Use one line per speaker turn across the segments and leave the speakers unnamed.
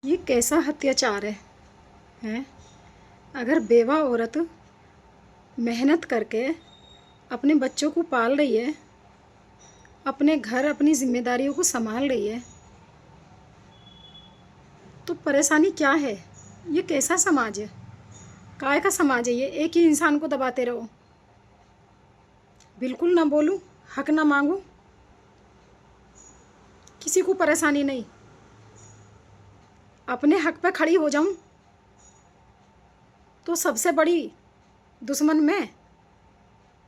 ये कैसा अत्याचार है? हैं? अगर बेवा औरत मेहनत करके अपने बच्चों को पाल रही है, अपने घर अपनी जिम्मेदारियों को संभाल रही है, तो परेशानी क्या है? ये कैसा समाज है? काय का समाज है ये? एक ही इंसान को दबाते रहो, बिल्कुल ना बोलूं, हक ना मांगूं, किसी को परेशानी नहीं, अपने हक पे खड़ी हो जाऊं तो सबसे बड़ी दुश्मन मैं।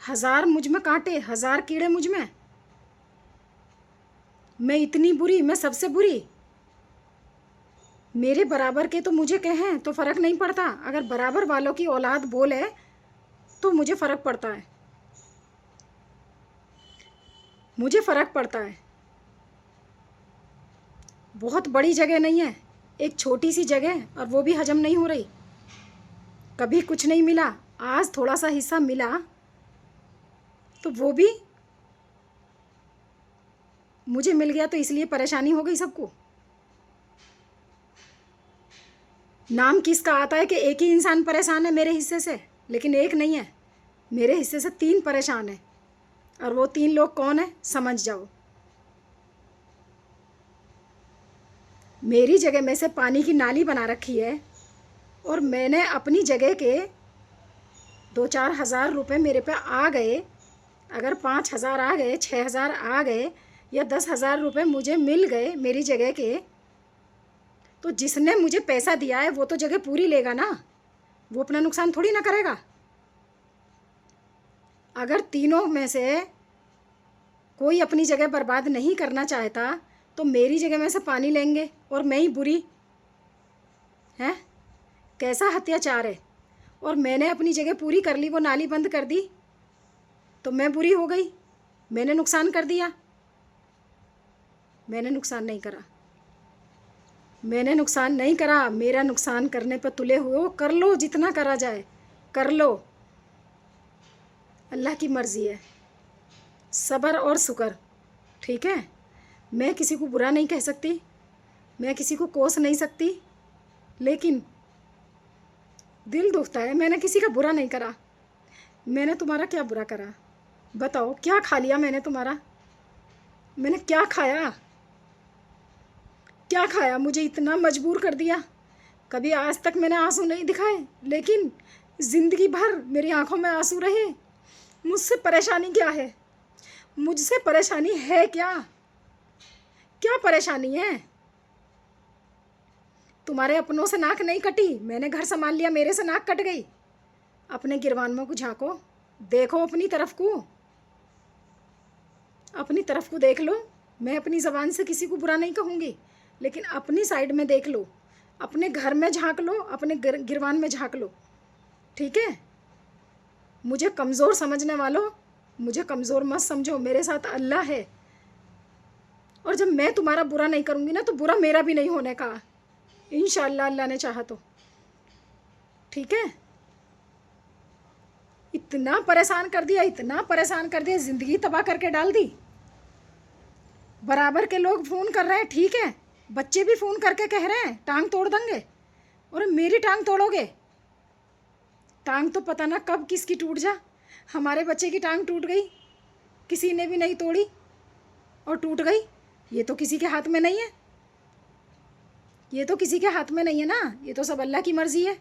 हजार मुझ में कांटे, हजार कीड़े मुझ में, मैं इतनी बुरी, मैं सबसे बुरी। मेरे बराबर के तो मुझे कहें तो फ़र्क नहीं पड़ता, अगर बराबर वालों की औलाद बोले तो मुझे फ़र्क पड़ता है, मुझे फ़र्क पड़ता है। बहुत बड़ी जगह नहीं है, एक छोटी सी जगह, और वो भी हजम नहीं हो रही। कभी कुछ नहीं मिला, आज थोड़ा सा हिस्सा मिला तो वो भी मुझे मिल गया तो इसलिए परेशानी हो गई सबको। नाम किसका आता है कि एक ही इंसान परेशान है मेरे हिस्से से, लेकिन एक नहीं है, मेरे हिस्से से 3 परेशान है, और वो 3 लोग कौन है समझ जाओ। मेरी जगह में से पानी की नाली बना रखी है, और मैंने अपनी जगह के 2-4 हज़ार रुपये मेरे पे आ गए, अगर 5,000 आ गए, 6,000 आ गए, या 10,000 रुपये मुझे मिल गए मेरी जगह के, तो जिसने मुझे पैसा दिया है वो तो जगह पूरी लेगा ना, वो अपना नुकसान थोड़ी ना करेगा। अगर तीनों में से कोई अपनी जगह बर्बाद नहीं करना चाहता तो मेरी जगह में से पानी लेंगे और मैं ही बुरी है? कैसा अत्याचार है? और मैंने अपनी जगह पूरी कर ली, वो नाली बंद कर दी तो मैं बुरी हो गई, मैंने नुकसान कर दिया। मैंने नुकसान नहीं करा, मैंने नुकसान नहीं करा। मेरा नुकसान करने पर तुले हुए हो, कर लो जितना करा जाए कर लो, अल्लाह की मर्ज़ी है। सब्र और शुक्र, ठीक है। मैं किसी को बुरा नहीं कह सकती, मैं किसी को कोस नहीं सकती, लेकिन दिल दुखता है। मैंने किसी का बुरा नहीं करा, मैंने तुम्हारा क्या बुरा करा? बताओ, क्या खा लिया मैंने तुम्हारा? मैंने क्या खाया? क्या खाया? मुझे इतना मजबूर कर दिया। कभी आज तक मैंने आंसू नहीं दिखाए, लेकिन ज़िंदगी भर मेरी आंखों में आंसू रहे। मुझसे परेशानी क्या है? मुझसे परेशानी है क्या? क्या परेशानी है? तुम्हारे अपनों से नाक नहीं कटी, मैंने घर संभाल लिया, मेरे से नाक कट गई। अपने गिरवानों को झांको, देखो अपनी तरफ को, अपनी तरफ को देख लो। मैं अपनी ज़बान से किसी को बुरा नहीं कहूँगी, लेकिन अपनी साइड में देख लो, अपने घर में झांक लो, अपने गिरवान में झांक लो, ठीक है। मुझे कमज़ोर समझने वालों, मुझे कमज़ोर मत समझो, मेरे साथ अल्लाह है। और जब मैं तुम्हारा बुरा नहीं करूँगी ना, तो बुरा मेरा भी नहीं होने का, इंशाअल्लाह, अल्लाह ने चाहा तो, ठीक है। इतना परेशान कर दिया, इतना परेशान कर दिया, ज़िंदगी तबाह करके डाल दी। बराबर के लोग फ़ोन कर रहे हैं, ठीक है, बच्चे भी फ़ोन करके कह रहे हैं टांग तोड़ देंगे, और मेरी टांग तोड़ोगे? टांग तो पता ना कब किसकी टूट जा। हमारे बच्चे की टांग टूट गई, किसी ने भी नहीं तोड़ी और टूट गई। ये तो किसी के हाथ में नहीं है, ये तो किसी के हाथ में नहीं है ना, ये तो सब अल्लाह की मर्ज़ी है।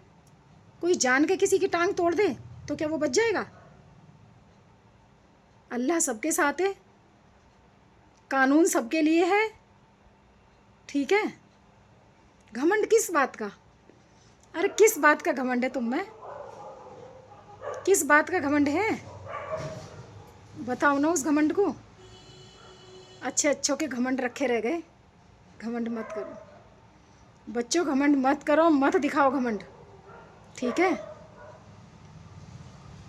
कोई जान के किसी की टांग तोड़ दे तो क्या वो बच जाएगा? अल्लाह सबके साथ है, कानून सबके लिए है, ठीक है। घमंड किस बात का? अरे किस बात का घमंड है तुम में? किस बात का घमंड है? बताओ ना उस घमंड को। अच्छे अच्छों के घमंड रखे रह गए। घमंड मत करो बच्चों, घमंड मत करो, मत दिखाओ घमंड, ठीक है।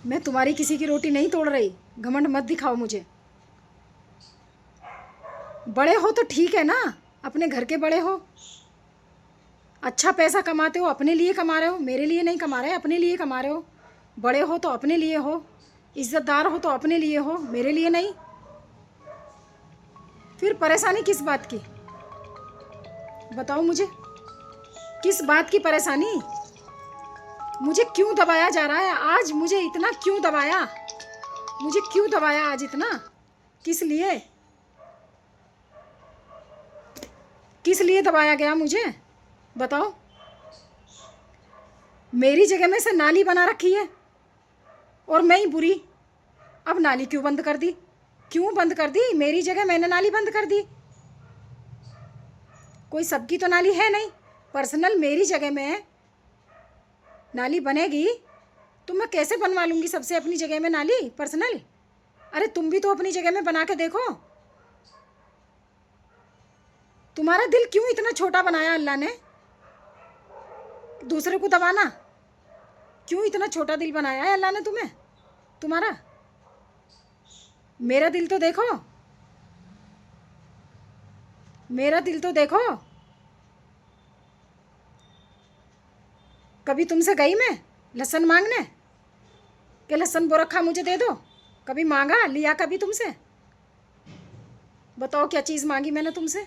मैं तुम्हारी किसी की रोटी नहीं तोड़ रही, घमंड मत दिखाओ मुझे। बड़े हो तो ठीक है ना, अपने घर के बड़े हो, अच्छा पैसा कमाते हो, अपने लिए कमा रहे हो, मेरे लिए नहीं कमा रहे, अपने लिए कमा रहे हो। बड़े हो तो अपने लिए हो, इज्जतदार हो तो अपने लिए हो, मेरे लिए नहीं। फिर परेशानी किस बात की? बताओ मुझे। किस बात की परेशानी? मुझे क्यों दबाया जा रहा है आज? मुझे इतना क्यों दबाया? मुझे क्यों दबाया आज इतना? किस लिए? किस लिए दबाया गया मुझे? बताओ। मेरी जगह में से नाली बना रखी है और मैं ही बुरी। अब नाली क्यों बंद कर दी? क्यों बंद कर दी? मेरी जगह मैंने नाली बंद कर दी। कोई सबकी तो नाली है नहीं, पर्सनल मेरी जगह में नाली बनेगी तो मैं कैसे बनवा लूँगी सबसे अपनी जगह में नाली पर्सनल? अरे तुम भी तो अपनी जगह में बना के देखो। तुम्हारा दिल क्यों इतना छोटा बनाया अल्लाह ने? दूसरे को दबाना क्यों इतना छोटा दिल बनाया है अल्लाह ने तुम्हें? तुम्हारा मेरा दिल तो देखो, मेरा दिल तो देखो। कभी तुमसे गई मैं लहसुन मांगने कि लहसुन बोरखा मुझे दे दो? कभी मांगा लिया कभी तुमसे? बताओ क्या चीज़ मांगी मैंने तुमसे?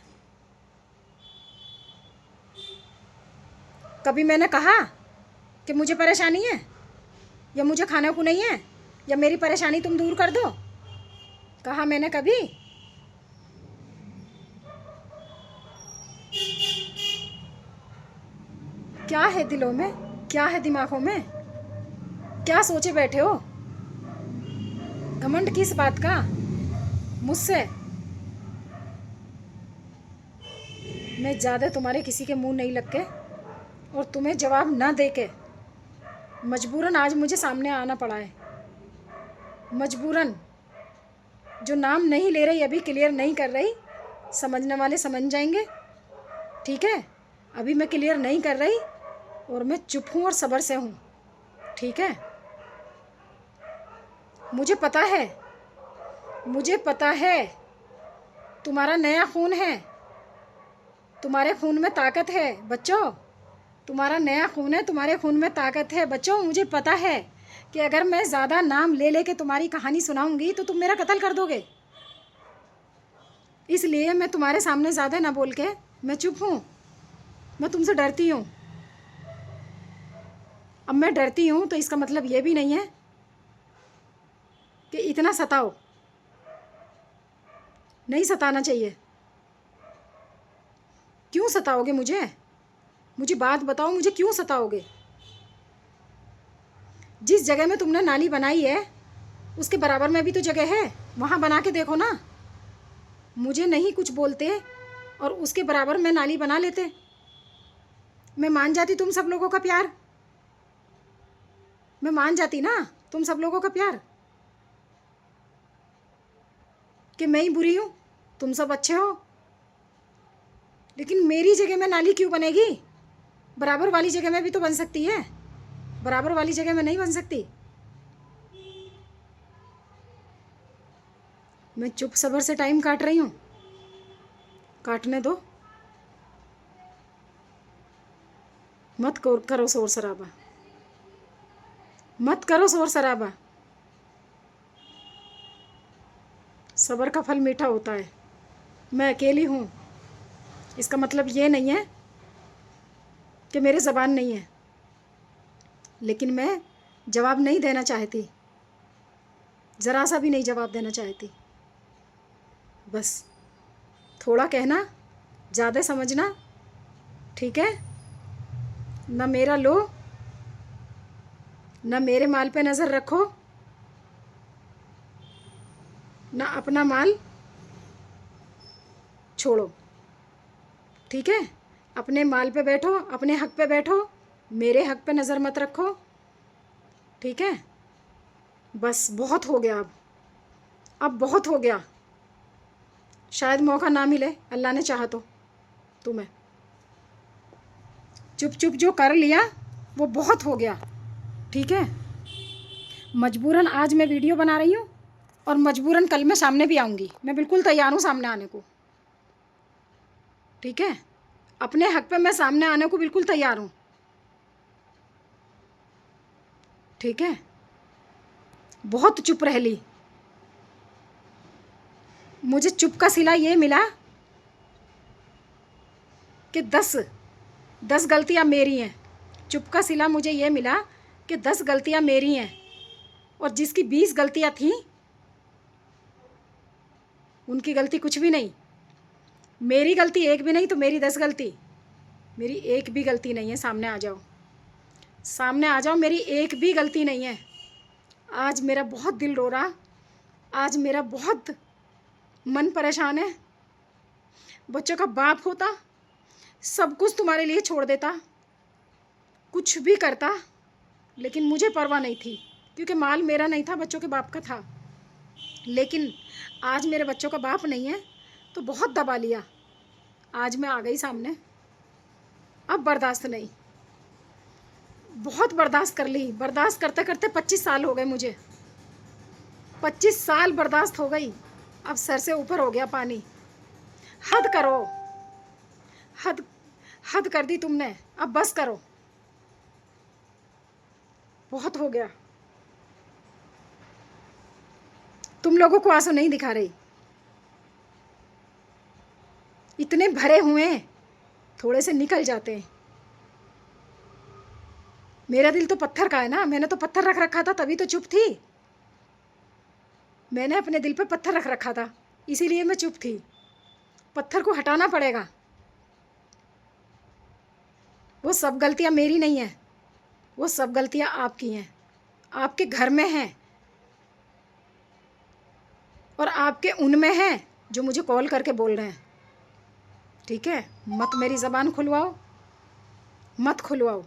कभी मैंने कहा कि मुझे परेशानी है या मुझे खाने को नहीं है या मेरी परेशानी तुम दूर कर दो? कहा मैंने कभी? क्या है दिलों में, क्या है दिमागों में? क्या सोचे बैठे हो? घमंड किस बात का मुझसे? मैं ज़्यादा तुम्हारे किसी के मुंह नहीं लग के और तुम्हें जवाब ना दे के मजबूरन आज मुझे सामने आना पड़ा है। मजबूरन। जो नाम नहीं ले रही, अभी क्लियर नहीं कर रही, समझने वाले समझ जाएंगे, ठीक है? अभी मैं क्लियर नहीं कर रही और मैं चुप हूँ और सब्र से हूँ, ठीक है? मुझे पता है, मुझे पता है तुम्हारा नया खून है, तुम्हारे खून में ताकत है बच्चों। तुम्हारा नया खून है, तुम्हारे खून में ताकत है बच्चों। मुझे पता है कि अगर मैं ज़्यादा नाम ले लेके तुम्हारी कहानी सुनाऊंगी तो तुम मेरा कत्ल कर दोगे। इसलिए मैं तुम्हारे सामने ज़्यादा ना बोल के मैं चुप हूँ। मैं तुमसे डरती हूँ। अब मैं डरती हूँ तो इसका मतलब ये भी नहीं है कि इतना सताओ। नहीं सताना चाहिए। क्यों सताओगे मुझे? मुझे बात बताओ, मुझे क्यों सताओगे? जिस जगह में तुमने नाली बनाई है उसके बराबर में भी तो जगह है, वहाँ बना के देखो ना। मुझे नहीं कुछ बोलते और उसके बराबर में नाली बना लेते। मैं मान जाती तुम सब लोगों का प्यार, मैं मान जाती ना तुम सब लोगों का प्यार कि मैं ही बुरी हूँ, तुम सब अच्छे हो। लेकिन मेरी जगह में नाली क्यों बनेगी? बराबर वाली जगह में भी तो बन सकती है, बराबर वाली जगह में नहीं बन सकती। मैं चुप सब्र से टाइम काट रही हूँ, काटने दो। मत करो शोर शराबा, मत करो शोर शराबा। सब्र का फल मीठा होता है। मैं अकेली हूँ, इसका मतलब ये नहीं है कि मेरी ज़बान नहीं है, लेकिन मैं जवाब नहीं देना चाहती, ज़रा सा भी नहीं जवाब देना चाहती। बस थोड़ा कहना, ज़्यादा समझना, ठीक है? ना मेरा लो, ना मेरे माल पे नज़र रखो, ना अपना माल छोड़ो, ठीक है? अपने माल पे बैठो, अपने हक पे बैठो, मेरे हक पे नज़र मत रखो, ठीक है? बस बहुत हो गया अब बहुत हो गया। शायद मौका ना मिले, अल्लाह ने चाहा तो तुम्हें। चुप चुप जो कर लिया वो बहुत हो गया, ठीक है? मजबूरन आज मैं वीडियो बना रही हूँ और मजबूरन कल मैं सामने भी आऊँगी। मैं बिल्कुल तैयार हूँ सामने आने को, ठीक है? अपने हक पे मैं सामने आने को बिल्कुल तैयार हूँ, ठीक है? बहुत चुप रह ली। मुझे चुप का सिला ये मिला कि 10 10 गलतियाँ मेरी हैं। चुप का सिला मुझे ये मिला कि 10 गलतियाँ मेरी हैं, और जिसकी 20 गलतियाँ थीं उनकी गलती कुछ भी नहीं। मेरी गलती एक भी नहीं तो मेरी 10 गलती। मेरी एक भी गलती नहीं है। सामने आ जाओ, सामने आ जाओ, मेरी एक भी गलती नहीं है। आज मेरा बहुत दिल रो रहा, आज मेरा बहुत मन परेशान है। बच्चों का बाप होता सब कुछ तुम्हारे लिए छोड़ देता, कुछ भी करता, लेकिन मुझे परवाह नहीं थी, क्योंकि माल मेरा नहीं था, बच्चों के बाप का था। लेकिन आज मेरे बच्चों का बाप नहीं है तो बहुत दबा लिया। आज मैं आ गई सामने, अब बर्दाश्त नहीं। बहुत बर्दाश्त कर ली, बर्दाश्त करते करते 25 साल हो गए मुझे। 25 साल बर्दाश्त हो गई, अब सर से ऊपर हो गया पानी। हद करो, हद हद कर दी तुमने, अब बस करो, बहुत हो गया। तुम लोगों को आंसू नहीं दिखा रही, इतने भरे हुए हैं, थोड़े से निकल जाते हैं। मेरा दिल तो पत्थर का है ना, मैंने तो पत्थर रख रखा था, तभी तो चुप थी। मैंने अपने दिल पे पत्थर रख रखा था, इसीलिए मैं चुप थी। पत्थर को हटाना पड़ेगा। वो सब गलतियां मेरी नहीं हैं, वो सब गलतियां आपकी हैं, आपके घर में हैं, और आपके उनमें हैं जो मुझे कॉल करके बोल रहे हैं। ठीक है, मत मेरी ज़बान खुलवाओ, मत खुलवाओ।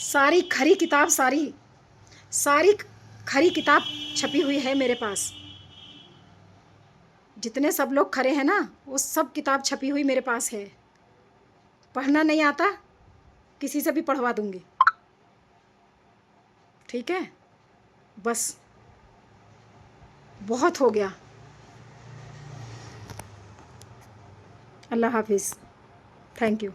सारी खरी किताब, सारी खरी किताब छपी हुई है मेरे पास। जितने सब लोग खरे हैं ना, वो सब किताब छपी हुई मेरे पास है। पढ़ना नहीं आता, किसी से भी पढ़वा दूंगी। ठीक है, बस बहुत हो गया। अल्लाह हाफिज़, थैंक यू।